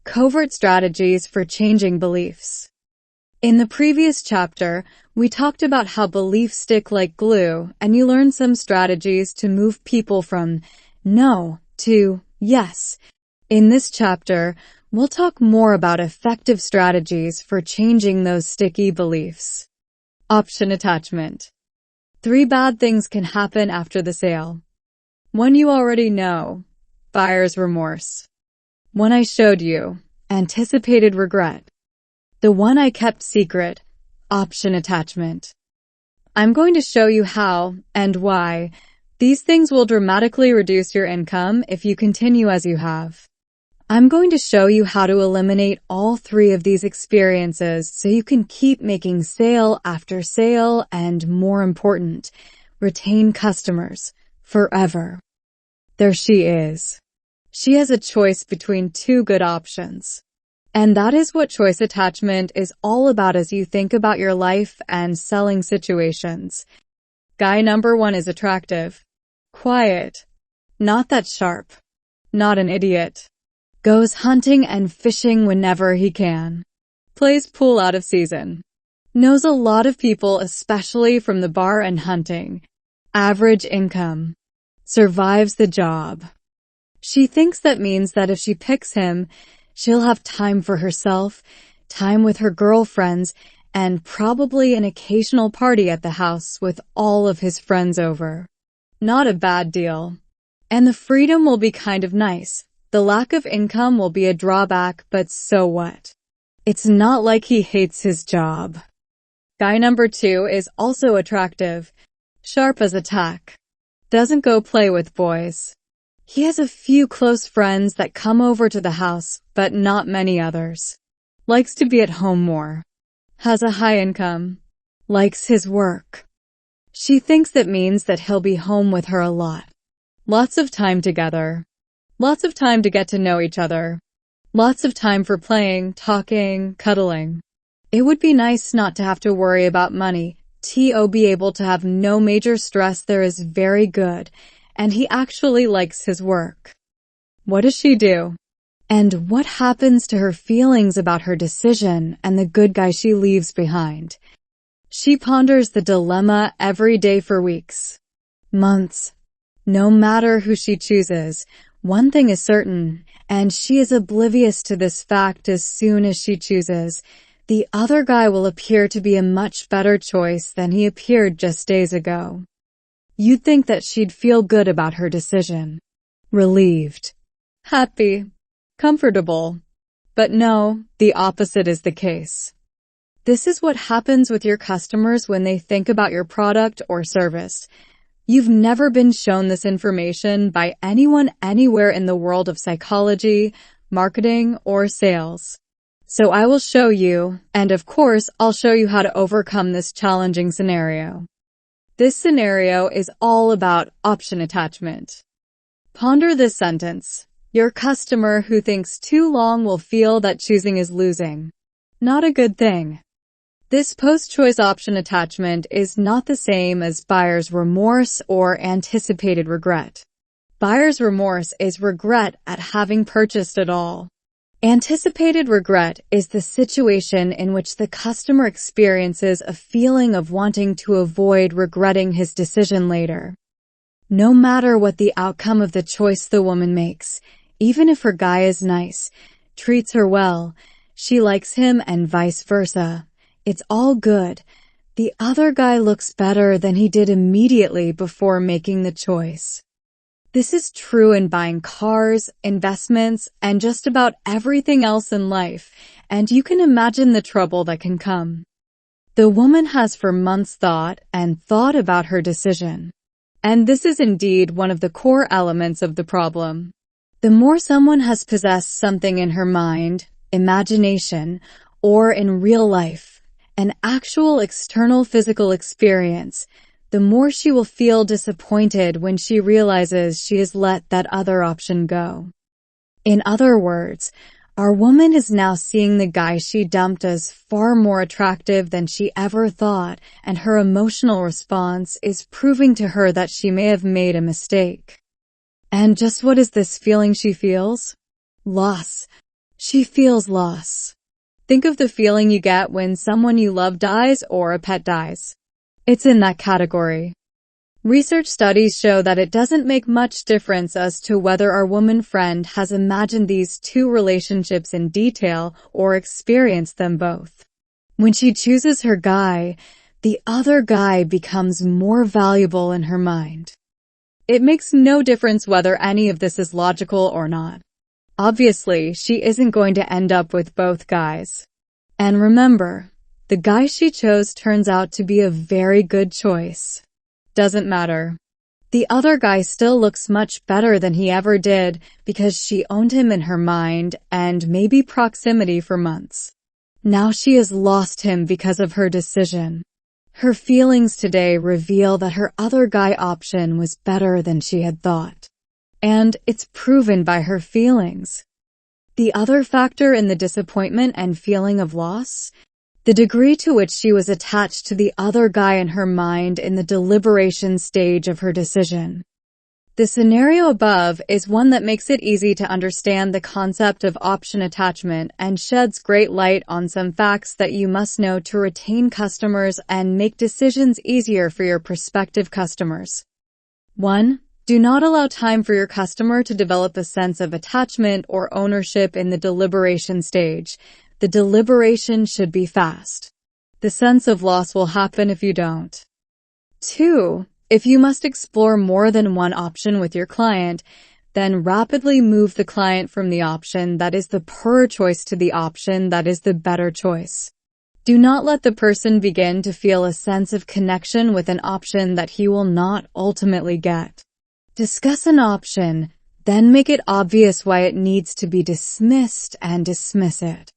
Covert strategies for changing beliefs. In the previous chapter, we talked about how beliefs stick like glue, and you learned some strategies to move people from no to yes. In this chapter, we'll talk more about effective strategies for changing those sticky beliefs. Option attachment. 3 bad things can happen after the sale. One you already know, buyer's remorse. One I showed you, anticipated regret. The one I kept secret, option attachment. I'm going to show you how and why these things will dramatically reduce your income if you continue as you have. I'm going to show you how to eliminate all 3 of these experiences so you can keep making sale after sale and, more important, retain customers forever. There she is. She has a choice between 2 good options. And that is what choice attachment is all about as you think about your life and selling situations. Guy number 1 is attractive. Quiet. Not that sharp. Not an idiot. Goes hunting and fishing whenever he can. Plays pool out of season. Knows a lot of people, especially from the bar and hunting. Average income. Survives the job. She thinks that means that if she picks him, she'll have time for herself, time with her girlfriends, and probably an occasional party at the house with all of his friends over. Not a bad deal. And the freedom will be kind of nice. The lack of income will be a drawback, but so what? It's not like he hates his job. Guy number 2 is also attractive. Sharp as a tack. Doesn't go play with boys. He has a few close friends that come over to the house, but not many others. Likes to be at home more. Has a high income. Likes his work. She thinks that means that he'll be home with her a lot. Lots of time together. Lots of time to get to know each other. Lots of time for playing, talking, cuddling. It would be nice not to have to worry about money. Be able to have no major stress there is very good. And he actually likes his work. What does she do? And what happens to her feelings about her decision and the good guy she leaves behind? She ponders the dilemma every day for weeks, months. No matter who she chooses, one thing is certain, and she is oblivious to this fact as soon as she chooses. The other guy will appear to be a much better choice than he appeared just days ago. You'd think that she'd feel good about her decision. Relieved. Happy. Comfortable. But no, the opposite is the case. This is what happens with your customers when they think about your product or service. You've never been shown this information by anyone anywhere in the world of psychology, marketing, or sales. So I will show you, and of course, I'll show you how to overcome this challenging scenario. This scenario is all about option attachment. Ponder this sentence. Your customer who thinks too long will feel that choosing is losing. Not a good thing. This post-choice option attachment is not the same as buyer's remorse or anticipated regret. Buyer's remorse is regret at having purchased at all. Anticipated regret is the situation in which the customer experiences a feeling of wanting to avoid regretting his decision later. No matter what the outcome of the choice the woman makes, even if her guy is nice, treats her well, she likes him and vice versa, it's all good. The other guy looks better than he did immediately before making the choice. This is true in buying cars, investments, and just about everything else in life, and you can imagine the trouble that can come. The woman has for months thought about her decision. And this is indeed one of the core elements of the problem. The more someone has possessed something in her mind, imagination, or in real life, an actual external physical experience, the more she will feel disappointed when she realizes she has let that other option go. In other words, our woman is now seeing the guy she dumped as far more attractive than she ever thought, and her emotional response is proving to her that she may have made a mistake. And just what is this feeling she feels? Loss. She feels loss. Think of the feeling you get when someone you love dies or a pet dies. It's in that category. Research studies show that it doesn't make much difference as to whether our woman friend has imagined these two relationships in detail or experienced them both. When she chooses her guy, the other guy becomes more valuable in her mind. It makes no difference whether any of this is logical or not. Obviously, she isn't going to end up with both guys. And remember, the guy she chose turns out to be a very good choice. Doesn't matter. The other guy still looks much better than he ever did because she owned him in her mind and maybe proximity for months. Now she has lost him because of her decision. Her feelings today reveal that her other guy option was better than she had thought. And it's proven by her feelings. The other factor in the disappointment and feeling of loss? The degree to which she was attached to the other guy in her mind in the deliberation stage of her decision. The scenario above is one that makes it easy to understand the concept of option attachment and sheds great light on some facts that you must know to retain customers and make decisions easier for your prospective customers. 1. Do not allow time for your customer to develop a sense of attachment or ownership in the deliberation stage. The deliberation should be fast. The sense of loss will happen if you don't. 2. If you must explore more than one option with your client, then rapidly move the client from the option that is the poorer choice to the option that is the better choice. Do not let the person begin to feel a sense of connection with an option that he will not ultimately get. Discuss an option, then make it obvious why it needs to be dismissed and dismiss it.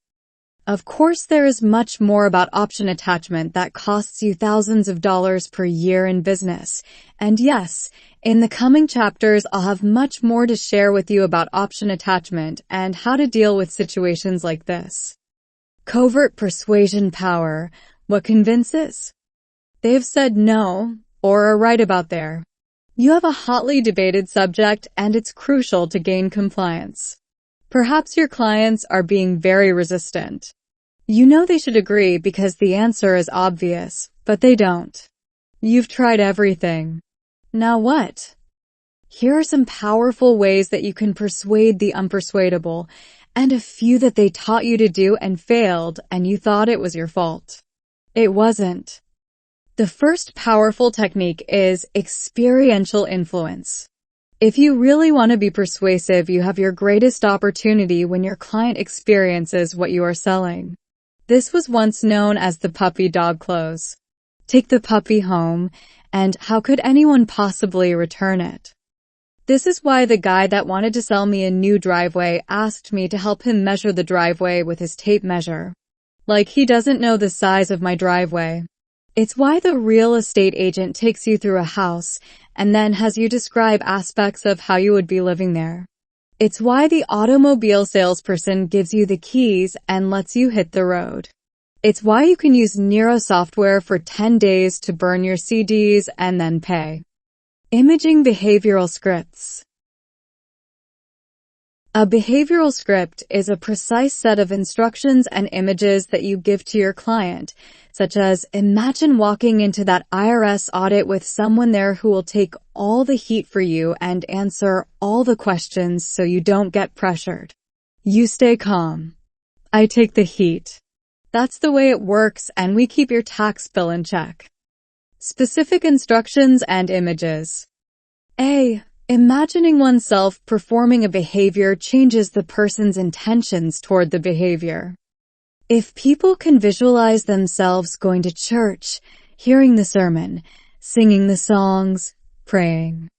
Of course, there is much more about option attachment that costs you thousands of dollars per year in business. And yes, in the coming chapters, I'll have much more to share with you about option attachment and how to deal with situations like this. Covert persuasion power. What convinces? They've said no, or are right about there. You have a hotly debated subject, and it's crucial to gain compliance. Perhaps your clients are being very resistant. You know they should agree because the answer is obvious, but they don't. You've tried everything. Now what? Here are some powerful ways that you can persuade the unpersuadable, and a few that they taught you to do and failed, and you thought it was your fault. It wasn't. The first powerful technique is experiential influence. If you really want to be persuasive, you have your greatest opportunity when your client experiences what you are selling. This was once known as the puppy-dog close. Take the puppy home, and how could anyone possibly return it? This is why the guy that wanted to sell me a new driveway asked me to help him measure the driveway with his tape measure. Like he doesn't know the size of my driveway. It's why the real estate agent takes you through a house and then has you describe aspects of how you would be living there. It's why the automobile salesperson gives you the keys and lets you hit the road. It's why you can use Nero software for 10 days to burn your CDs and then pay. Imaging behavioral scripts. A behavioral script is a precise set of instructions and images that you give to your client, such as, imagine walking into that IRS audit with someone there who will take all the heat for you and answer all the questions so you don't get pressured. You stay calm. I take the heat. That's the way it works, and we keep your tax bill in check. Specific instructions and images. A. Imagining oneself performing a behavior changes the person's intentions toward the behavior. If people can visualize themselves going to church, hearing the sermon, singing the songs, praying,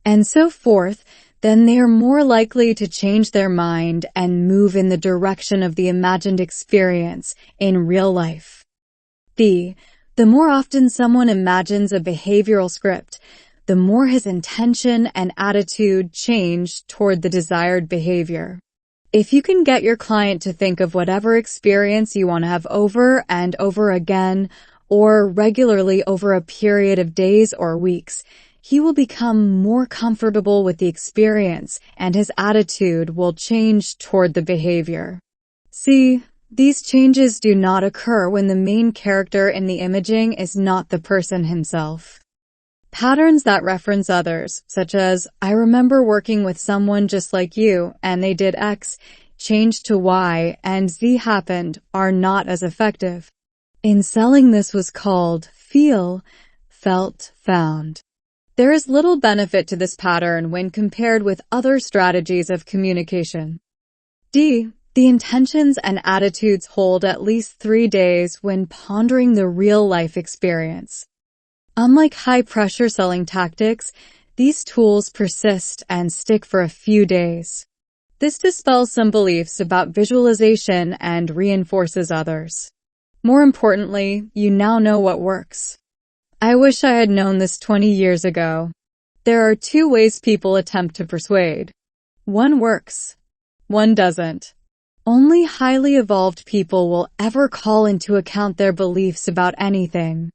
and so forth, then they are more likely to change their mind and move in the direction of the imagined experience in real life. B. The more often someone imagines a behavioral script, the more his intention and attitude change toward the desired behavior. If you can get your client to think of whatever experience you want to have over and over again, or regularly over a period of days or weeks, he will become more comfortable with the experience and his attitude will change toward the behavior. See, these changes do not occur when the main character in the imaging is not the person himself. Patterns that reference others, such as, I remember working with someone just like you, and they did X, changed to Y, and Z happened, are not as effective. In selling, this was called feel, felt, found. There is little benefit to this pattern when compared with other strategies of communication. D. The intentions and attitudes hold at least 3 days when pondering the real-life experience. Unlike high-pressure selling tactics, these tools persist and stick for a few days. This dispels some beliefs about visualization and reinforces others. More importantly, you now know what works. I wish I had known this 20 years ago. There are 2 ways people attempt to persuade. One works. One doesn't. Only highly evolved people will ever call into account their beliefs about anything.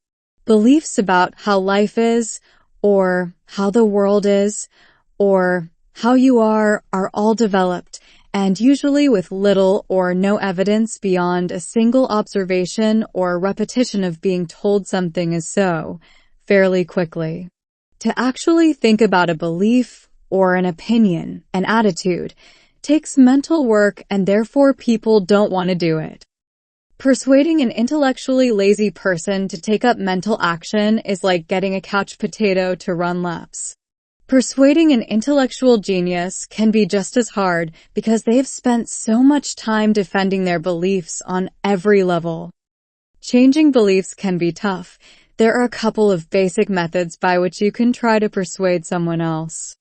Beliefs about how life is, or how the world is, or how you are all developed, and usually with little or no evidence beyond a single observation or repetition of being told something is so, fairly quickly. To actually think about a belief, or an opinion, an attitude, takes mental work, and therefore people don't want to do it. Persuading an intellectually lazy person to take up mental action is like getting a couch potato to run laps. Persuading an intellectual genius can be just as hard because they have spent so much time defending their beliefs on every level. Changing beliefs can be tough. There are a couple of basic methods by which you can try to persuade someone else.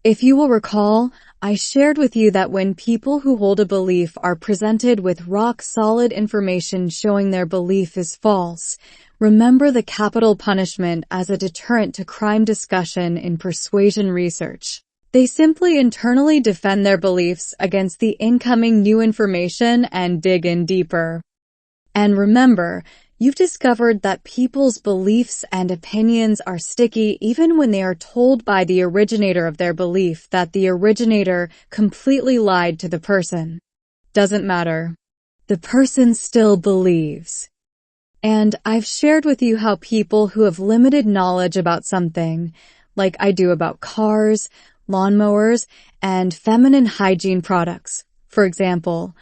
If you will recall, I shared with you that when people who hold a belief are presented with rock-solid information showing their belief is false, remember the capital punishment as a deterrent to crime discussion in persuasion research. They simply internally defend their beliefs against the incoming new information and dig in deeper. And remember, you've discovered that people's beliefs and opinions are sticky even when they are told by the originator of their belief that the originator completely lied to the person. Doesn't matter. The person still believes. And I've shared with you how people who have limited knowledge about something, like I do about cars, lawnmowers, and feminine hygiene products, for example,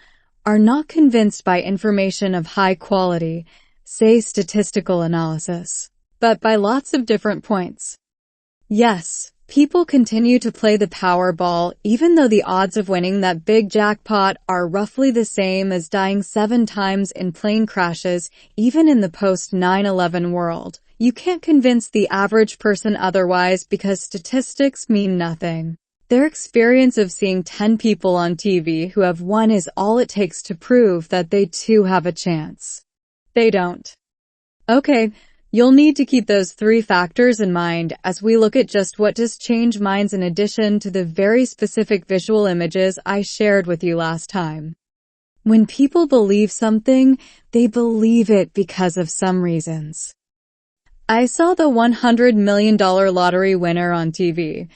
are not convinced by information of high quality, say statistical analysis, but by lots of different points. Yes, people continue to play the Powerball even though the odds of winning that big jackpot are roughly the same as dying 7 times in plane crashes, even in the post-9/11 world. You can't convince the average person otherwise because statistics mean nothing. Their experience of seeing 10 people on TV who have won is all it takes to prove that they too have a chance. They don't. Okay, you'll need to keep those 3 factors in mind as we look at just what does change minds in addition to the very specific visual images I shared with you last time. When people believe something, they believe it because of some reasons. I saw the $100 million lottery winner on TV.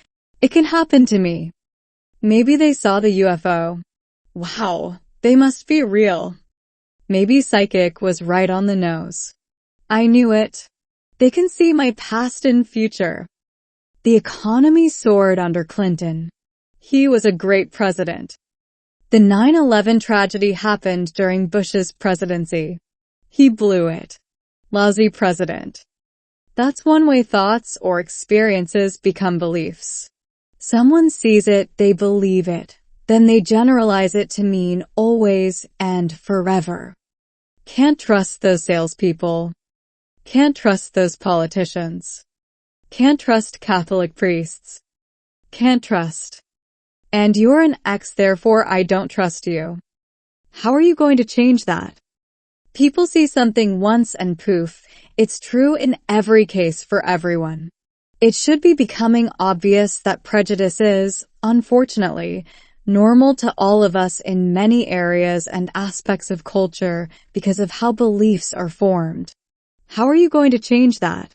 It can happen to me. Maybe they saw the UFO. Wow, they must be real. Maybe psychic was right on the nose. I knew it. They can see my past and future. The economy soared under Clinton. He was a great president. The 9/11 tragedy happened during Bush's presidency. He blew it. Lousy president. That's one way thoughts or experiences become beliefs. Someone sees it, they believe it. Then they generalize it to mean always and forever. Can't trust those salespeople. Can't trust those politicians. Can't trust Catholic priests. Can't trust. And you're an ex, therefore I don't trust you. How are you going to change that? People see something once and poof, it's true in every case for everyone. It should be becoming obvious that prejudice is, unfortunately, normal to all of us in many areas and aspects of culture because of how beliefs are formed. How are you going to change that?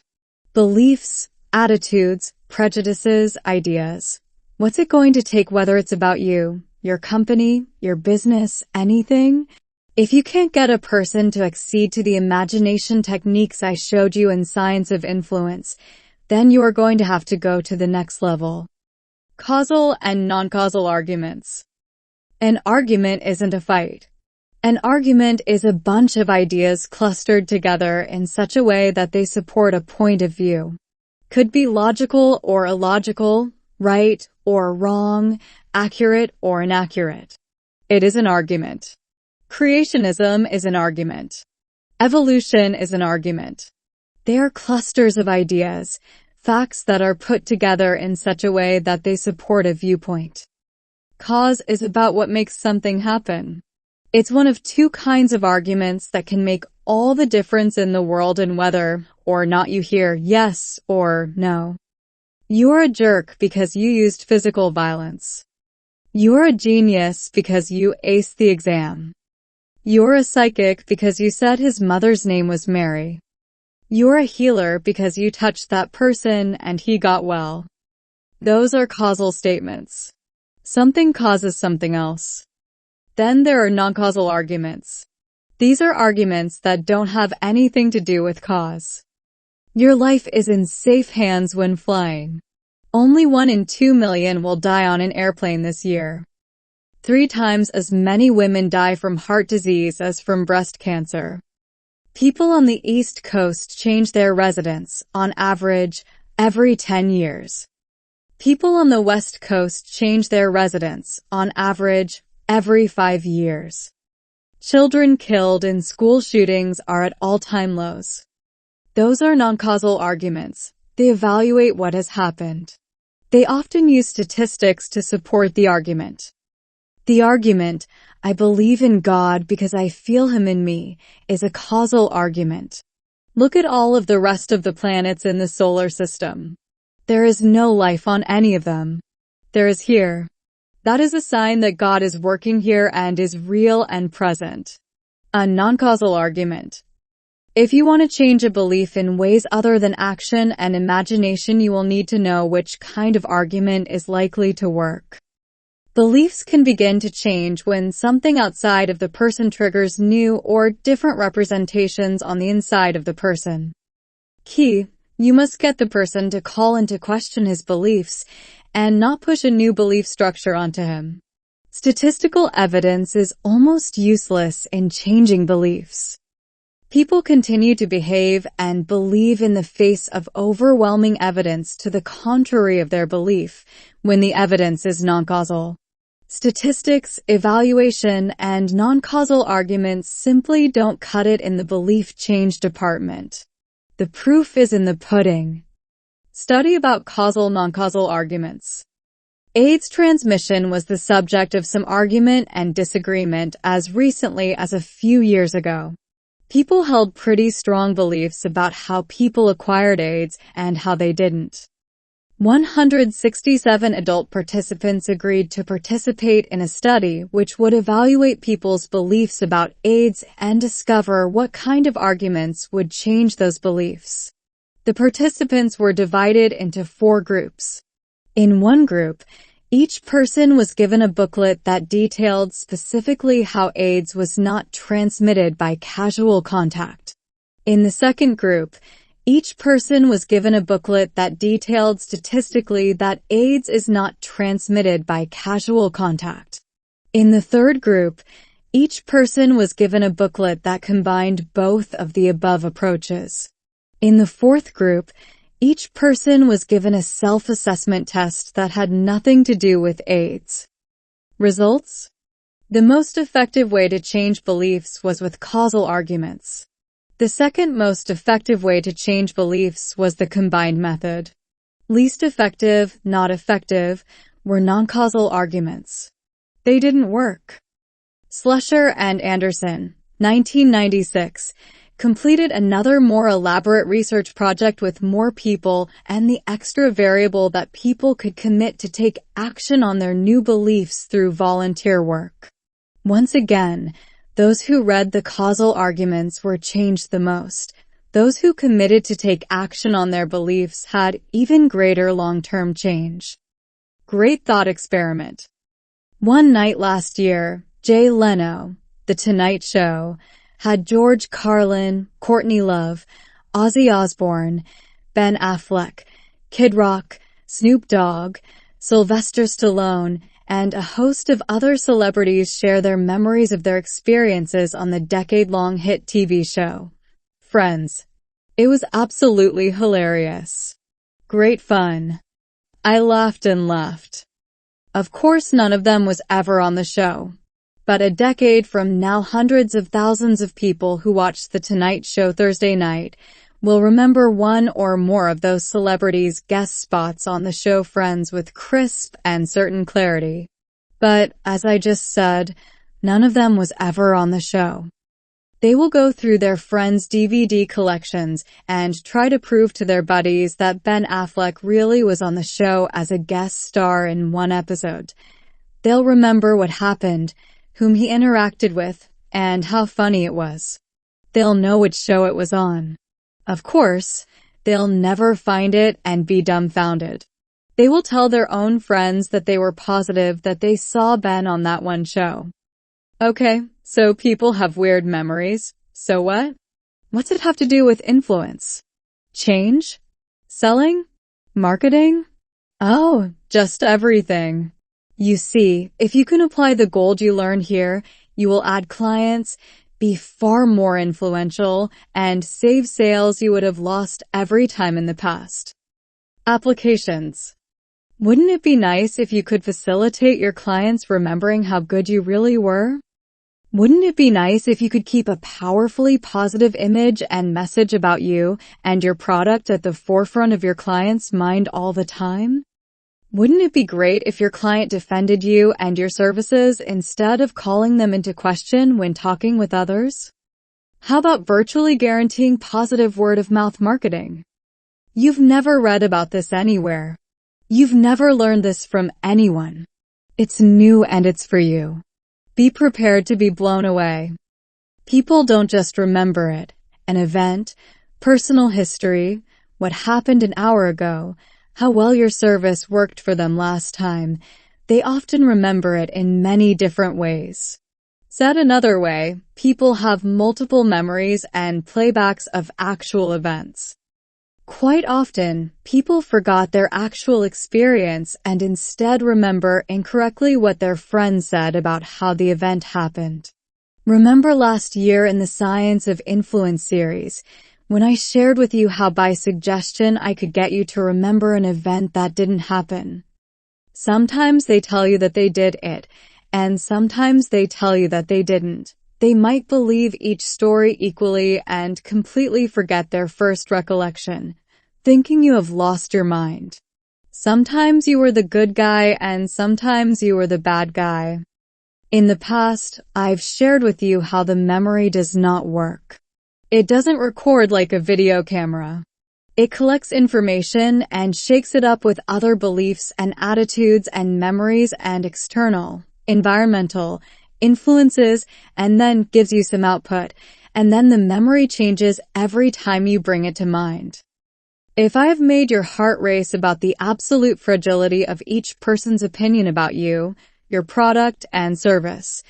Beliefs, attitudes, prejudices, ideas. What's it going to take, whether it's about you, your company, your business, anything. If you can't get a person to accede to the imagination techniques I showed you in Science of Influence, then you are going to have to go to the next level. Causal and non-causal arguments. An argument isn't a fight. An argument is a bunch of ideas clustered together in such a way that they support a point of view. Could be logical or illogical, right or wrong, accurate or inaccurate. It is an argument. Creationism is an argument. Evolution is an argument. They are clusters of ideas, facts that are put together in such a way that they support a viewpoint. Cause is about what makes something happen. It's one of two kinds of arguments that can make all the difference in the world in whether or not you hear yes or no. You're a jerk because you used physical violence. You're a genius because you aced the exam. You're a psychic because you said his mother's name was Mary. You're a healer because you touched that person and he got well. Those are causal statements. Something causes something else. Then there are non-causal arguments. These are arguments that don't have anything to do with cause. Your life is in safe hands when flying. Only 1 in 2 million will die on an airplane this year. 3 times as many women die from heart disease as from breast cancer. People on the East Coast change their residence, on average, every 10 years. People on the West Coast change their residence, on average, every 5 years. Children killed in school shootings are at all-time lows. Those are non-causal arguments. They evaluate what has happened. They often use statistics to support the argument. The argument, I believe in God because I feel Him in me, is a causal argument. Look at all of the rest of the planets in the solar system. There is no life on any of them. There is here. That is a sign that God is working here and is real and present. A non-causal argument. If you want to change a belief in ways other than action and imagination, you will need to know which kind of argument is likely to work. Beliefs can begin to change when something outside of the person triggers new or different representations on the inside of the person. Key, you must get the person to call into question his beliefs and not push a new belief structure onto him. Statistical evidence is almost useless in changing beliefs. People continue to behave and believe in the face of overwhelming evidence to the contrary of their belief when the evidence is non-causal. Statistics, evaluation, and non-causal arguments simply don't cut it in the belief change department. The proof is in the pudding. Study about causal non-causal arguments. AIDS transmission was the subject of some argument and disagreement as recently as a few years ago. People held pretty strong beliefs about how people acquired AIDS and how they didn't. 167 adult participants agreed to participate in a study which would evaluate people's beliefs about AIDS and discover what kind of arguments would change those beliefs. The participants were divided into 4 groups. In one group, each person was given a booklet that detailed specifically how AIDS was not transmitted by casual contact. In the second group, each person was given a booklet that detailed statistically that AIDS is not transmitted by casual contact. In the third group, each person was given a booklet that combined both of the above approaches. In the fourth group, each person was given a self-assessment test that had nothing to do with AIDS. Results? The most effective way to change beliefs was with causal arguments. The second most effective way to change beliefs was the combined method. Least effective, not effective, were non-causal arguments. They didn't work. Slusher and Anderson, 1996, completed another more elaborate research project with more people and the extra variable that people could commit to take action on their new beliefs through volunteer work. Once again, those who read the causal arguments were changed the most. Those who committed to take action on their beliefs had even greater long-term change. Great thought experiment. One night last year, Jay Leno, The Tonight Show, had George Carlin, Courtney Love, Ozzy Osbourne, Ben Affleck, Kid Rock, Snoop Dogg, Sylvester Stallone, and a host of other celebrities share their memories of their experiences on the decade-long hit TV show, Friends. It was absolutely hilarious. Great fun. I laughed and laughed. Of course, none of them was ever on the show. But a decade from now, hundreds of thousands of people who watched The Tonight Show Thursday night will remember one or more of those celebrities' guest spots on the show Friends with crisp and certain clarity. But, as I just said, none of them was ever on the show. They will go through their Friends DVD collections and try to prove to their buddies that Ben Affleck really was on the show as a guest star in one episode. They'll remember what happened, whom he interacted with, and how funny it was. They'll know which show it was on. Of course, they'll never find it and be dumbfounded. They will tell their own friends that they were positive that they saw Ben on that one show. Okay, so people have weird memories. So what? What's it have to do with influence? Change? Selling? Marketing? Oh, just everything. You see, if you can apply the gold you learn here, you will add clients, be far more influential, and save sales you would have lost every time in the past. Applications. Wouldn't it be nice if you could facilitate your clients remembering how good you really were? Wouldn't it be nice if you could keep a powerfully positive image and message about you and your product at the forefront of your client's mind all the time? Wouldn't it be great if your client defended you and your services instead of calling them into question when talking with others? How about virtually guaranteeing positive word-of-mouth marketing? You've never read about this anywhere. You've never learned this from anyone. It's new and it's for you. Be prepared to be blown away. People don't just remember it, an event, personal history, what happened an hour ago, how well your service worked for them last time. They often remember it in many different ways. Said another way, people have multiple memories and playbacks of actual events. Quite often, people forgot their actual experience and instead remember incorrectly what their friend said about how the event happened. Remember last year in the Science of Influence series, when I shared with you how by suggestion I could get you to remember an event that didn't happen. Sometimes they tell you that they did it, and sometimes they tell you that they didn't. They might believe each story equally and completely forget their first recollection, thinking you have lost your mind. Sometimes you were the good guy and sometimes you were the bad guy. In the past, I've shared with you how the memory does not work. It doesn't record like a video camera. It collects information and shakes it up with other beliefs and attitudes and memories and external, environmental, influences, and then gives you some output, and then the memory changes every time you bring it to mind. If I have made your heart race about the absolute fragility of each person's opinion about you, your product and service,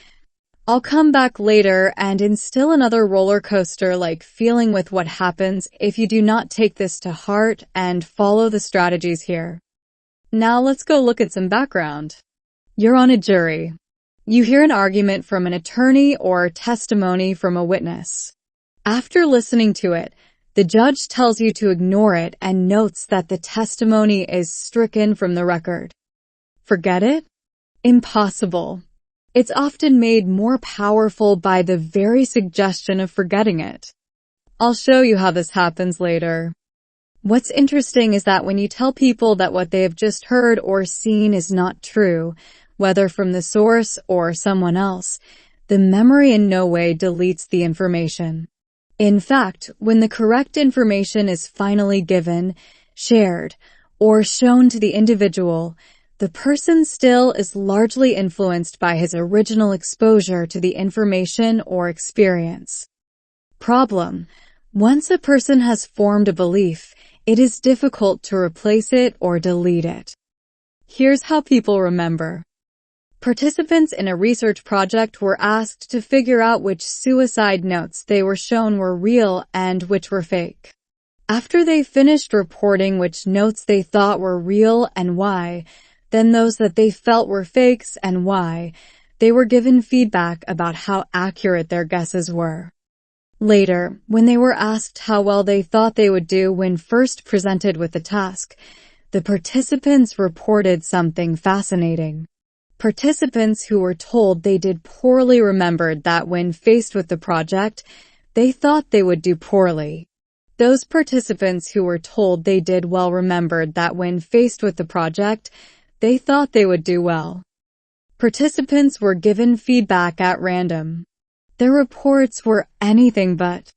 I'll come back later and instill another roller coaster-like feeling with what happens if you do not take this to heart and follow the strategies here. Now let's go look at some background. You're on a jury. You hear an argument from an attorney or testimony from a witness. After listening to it, the judge tells you to ignore it and notes that the testimony is stricken from the record. Forget it? Impossible. It's often made more powerful by the very suggestion of forgetting it. I'll show you how this happens later. What's interesting is that when you tell people that what they have just heard or seen is not true, whether from the source or someone else, the memory in no way deletes the information. In fact, when the correct information is finally given, shared, or shown to the individual, the person still is largely influenced by his original exposure to the information or experience. Problem: once a person has formed a belief, it is difficult to replace it or delete it. Here's how people remember. Participants in a research project were asked to figure out which suicide notes they were shown were real and which were fake. After they finished reporting which notes they thought were real and why, then those that they felt were fakes and why, they were given feedback about how accurate their guesses were. Later, when they were asked how well they thought they would do when first presented with the task, the participants reported something fascinating. Participants who were told they did poorly remembered that when faced with the project, they thought they would do poorly. Those participants who were told they did well remembered that when faced with the project, they thought they would do well. Participants were given feedback at random. Their reports were anything but.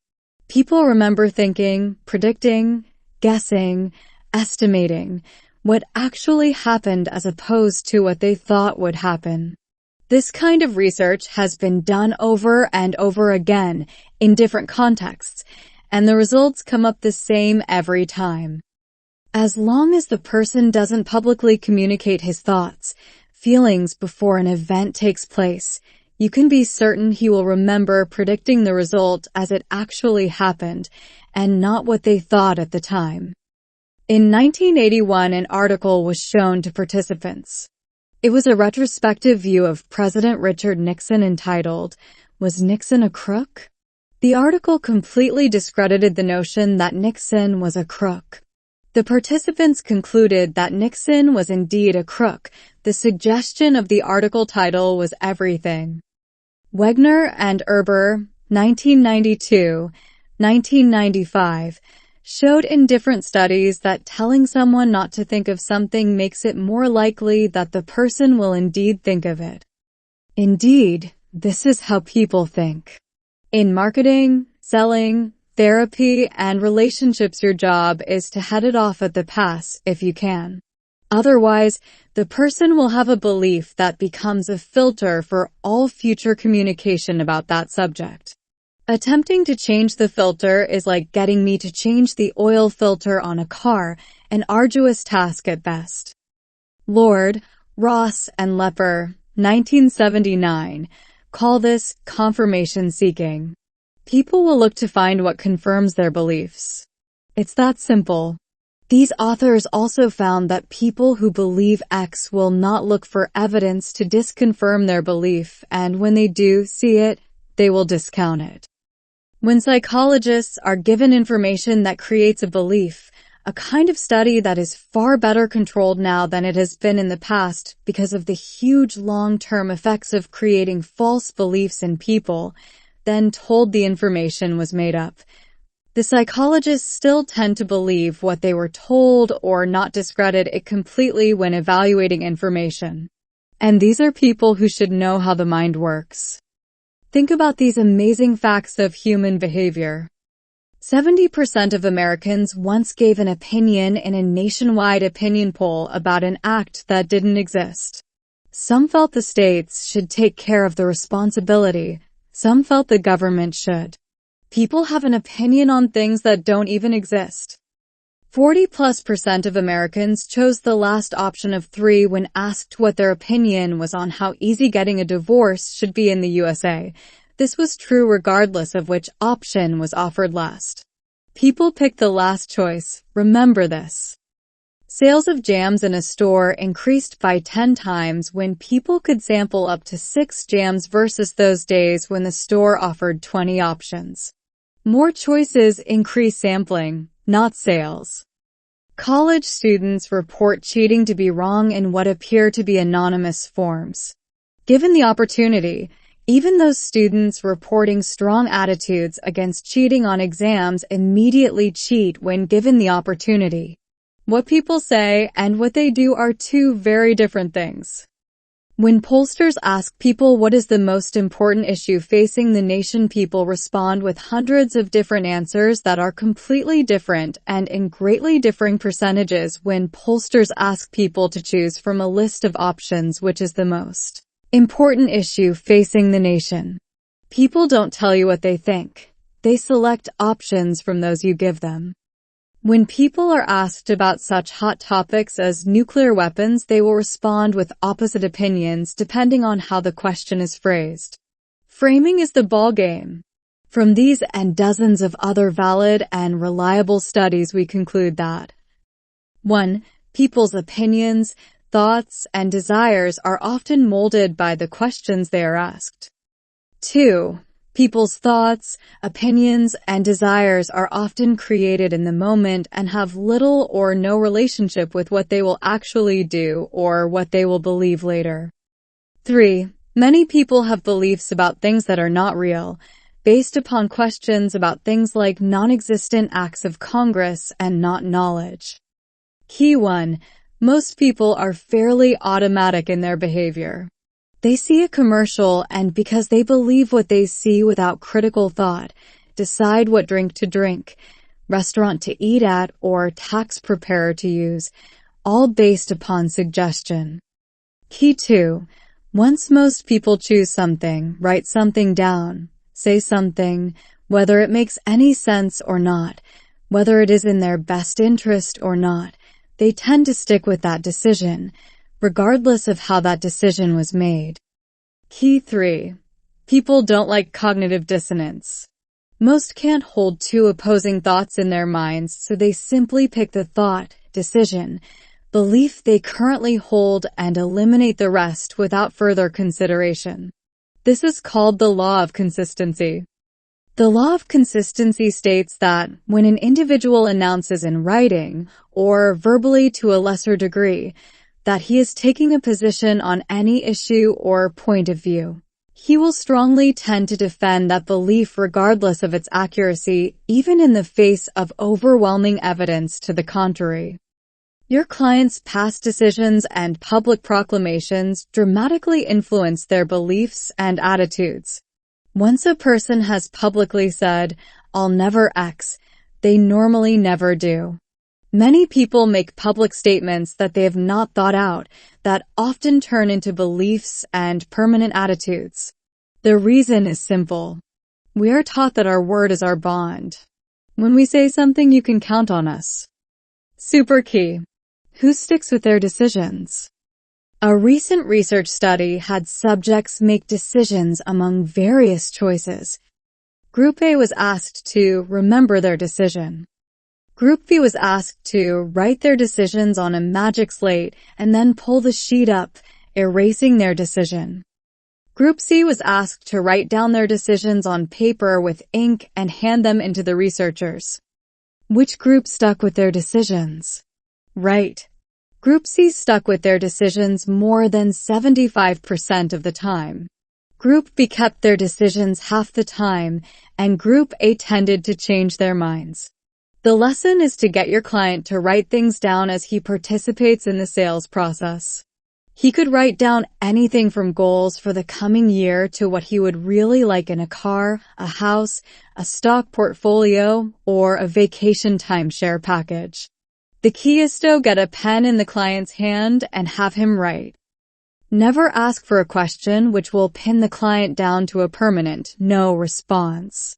People remember thinking, predicting, guessing, estimating what actually happened as opposed to what they thought would happen. This kind of research has been done over and over again in different contexts, and the results come up the same every time. As long as the person doesn't publicly communicate his thoughts, feelings before an event takes place, you can be certain he will remember predicting the result as it actually happened and not what they thought at the time. In 1981, an article was shown to participants. It was a retrospective view of President Richard Nixon entitled, "Was Nixon a Crook?" The article completely discredited the notion that Nixon was a crook. The participants concluded that Nixon was indeed a crook. The suggestion of the article title was everything. Wegner and Erber, 1992, 1995, showed in different studies that telling someone not to think of something makes it more likely that the person will indeed think of it. Indeed, this is how people think. In marketing, selling, therapy, and relationships, your job is to head it off at the pass if you can. Otherwise, the person will have a belief that becomes a filter for all future communication about that subject. Attempting to change the filter is like getting me to change the oil filter on a car, an arduous task at best. Lord, Ross, and Lepper, 1979, call this confirmation seeking. People will look to find what confirms their beliefs. It's that simple. These authors also found that people who believe X will not look for evidence to disconfirm their belief, and when they do see it, they will discount it. When psychologists are given information that creates a belief, a kind of study that is far better controlled now than it has been in the past because of the huge long-term effects of creating false beliefs in people, then told the information was made up. The psychologists still tend to believe what they were told or not discredit it completely when evaluating information. And these are people who should know how the mind works. Think about these amazing facts of human behavior. 70% of Americans once gave an opinion in a nationwide opinion poll about an act that didn't exist. Some felt the states should take care of the responsibility. Some felt the government should. People have an opinion on things that don't even exist. 40+% of Americans chose the last option of 3 when asked what their opinion was on how easy getting a divorce should be in the USA. This was true regardless of which option was offered last. People picked the last choice. Remember this. Sales of jams in a store increased by 10 times when people could sample up to 6 jams versus those days when the store offered 20 options. More choices increase sampling, not sales. College students report cheating to be wrong in what appear to be anonymous forms. Given the opportunity, even those students reporting strong attitudes against cheating on exams immediately cheat when given the opportunity. What people say and what they do are two very different things. When pollsters ask people what is the most important issue facing the nation, people respond with hundreds of different answers that are completely different and in greatly differing percentages. When pollsters ask people to choose from a list of options which is the most important issue facing the nation, people don't tell you what they think. They select options from those you give them. When people are asked about such hot topics as nuclear weapons, they will respond with opposite opinions depending on how the question is phrased. Framing is the ballgame. From these and dozens of other valid and reliable studies, we conclude that 1. People's opinions, thoughts, and desires are often molded by the questions they are asked. 2. People's thoughts, opinions, and desires are often created in the moment and have little or no relationship with what they will actually do or what they will believe later. 3. Many people have beliefs about things that are not real, based upon questions about things like non-existent acts of Congress and not knowledge. Key 1. Most people are fairly automatic in their behavior. They see a commercial and because they believe what they see without critical thought, decide what drink to drink, restaurant to eat at, or tax preparer to use, all based upon suggestion. Key 2. Once most people choose something, write something down, say something, whether it makes any sense or not, whether it is in their best interest or not, they tend to stick with that decision, regardless of how that decision was made. Key 3. People don't like cognitive dissonance. Most can't hold two opposing thoughts in their minds, so they simply pick the thought, decision, belief they currently hold and eliminate the rest without further consideration. This is called the law of consistency. The law of consistency states that when an individual announces in writing, or verbally to a lesser degree, that he is taking a position on any issue or point of view, he will strongly tend to defend that belief regardless of its accuracy, even in the face of overwhelming evidence to the contrary. Your client's past decisions and public proclamations dramatically influence their beliefs and attitudes. Once a person has publicly said, "I'll never X," they normally never do. Many people make public statements that they have not thought out that often turn into beliefs and permanent attitudes. The reason is simple. We are taught that our word is our bond. When we say something, you can count on us. Super key. Who sticks with their decisions? A recent research study had subjects make decisions among various choices. Group A was asked to remember their decision. Group B was asked to write their decisions on a magic slate and then pull the sheet up, erasing their decision. Group C was asked to write down their decisions on paper with ink and hand them into the researchers. Which group stuck with their decisions? Right. Group C stuck with their decisions more than 75% of the time. Group B kept their decisions half the time, and Group A tended to change their minds. The lesson is to get your client to write things down as he participates in the sales process. He could write down anything from goals for the coming year to what he would really like in a car, a house, a stock portfolio, or a vacation timeshare package. The key is to get a pen in the client's hand and have him write. Never ask for a question which will pin the client down to a permanent no response.